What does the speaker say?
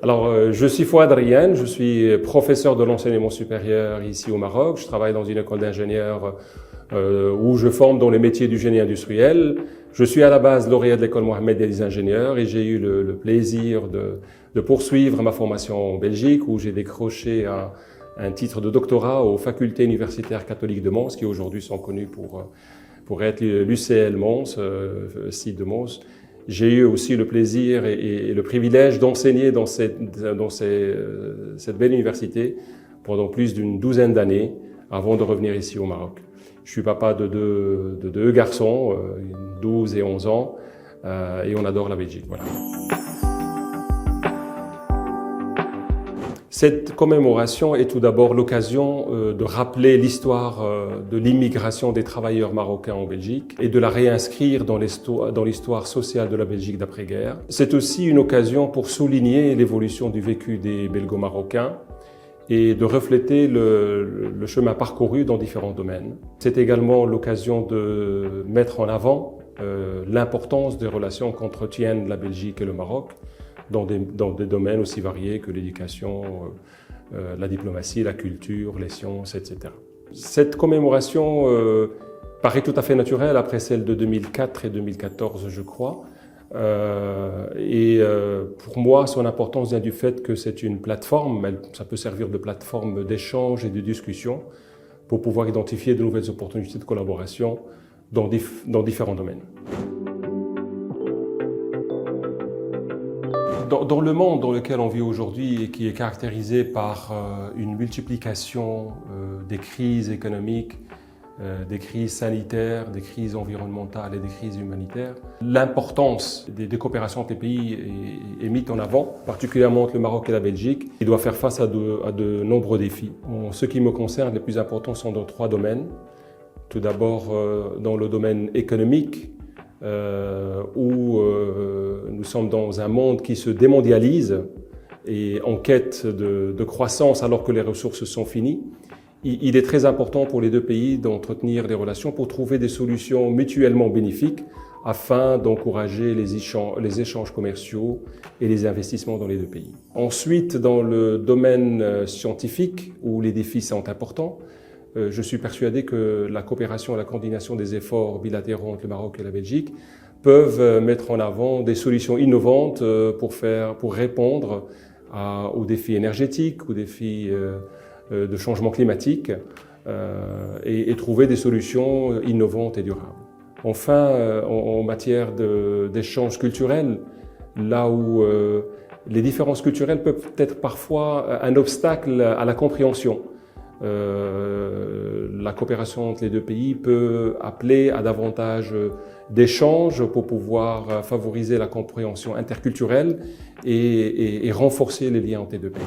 Je suis Fouad Riane, je suis professeur de l'enseignement supérieur ici au Maroc. Je travaille dans une école d'ingénieurs où je forme dans les métiers du génie industriel. Je suis à la base lauréat de l'école Mohamed des ingénieurs et j'ai eu le plaisir de poursuivre ma formation en Belgique où j'ai décroché un titre de doctorat aux facultés universitaires catholiques de Mons qui aujourd'hui sont connues pour être l'UCL Mons, site de Mons. J'ai eu aussi le plaisir et le privilège d'enseigner dans cette belle université pendant plus d'une douzaine d'années avant de revenir ici au Maroc. Je suis papa de deux garçons, 12 et 11 ans, et on adore la Belgique. Voilà. Cette commémoration est tout d'abord l'occasion de rappeler l'histoire de l'immigration des travailleurs marocains en Belgique et de la réinscrire dans l'histoire sociale de la Belgique d'après-guerre. C'est aussi une occasion pour souligner l'évolution du vécu des Belgo-Marocains et de refléter le chemin parcouru dans différents domaines. C'est également l'occasion de mettre en avant l'importance des relations qu'entretiennent la Belgique et le Maroc dans des domaines aussi variés que l'éducation, la diplomatie, la culture, les sciences, etc. Cette commémoration paraît tout à fait naturelle après celle de 2004 et 2014, je crois. Pour moi, son importance vient du fait que c'est une plateforme, ça peut servir de plateforme d'échange et de discussion pour pouvoir identifier de nouvelles opportunités de collaboration dans différents domaines. Dans le monde dans lequel on vit aujourd'hui et qui est caractérisé par une multiplication des crises économiques, des crises sanitaires, des crises environnementales et des crises humanitaires, l'importance des coopérations entre les pays est mise en avant, particulièrement entre le Maroc et la Belgique, qui doit faire face à de nombreux défis. En ce qui me concerne, les plus importants sont dans 3 domaines. Tout d'abord, dans le domaine économique, où nous sommes dans un monde qui se démondialise et en quête de croissance alors que les ressources sont finies. Il est très important pour les 2 pays d'entretenir des relations pour trouver des solutions mutuellement bénéfiques afin d'encourager les échanges commerciaux et les investissements dans les 2 pays. Ensuite, dans le domaine scientifique où les défis sont importants, je suis persuadé que la coopération et la coordination des efforts bilatéraux entre le Maroc et la Belgique peuvent mettre en avant des solutions innovantes pour répondre aux défis énergétiques, aux défis de changement climatique et trouver des solutions innovantes et durables. Enfin, en matière d'échanges culturels, là où les différences culturelles peuvent être parfois un obstacle à la compréhension. La coopération entre les 2 pays peut appeler à davantage d'échanges pour pouvoir favoriser la compréhension interculturelle et renforcer les liens entre les 2 pays.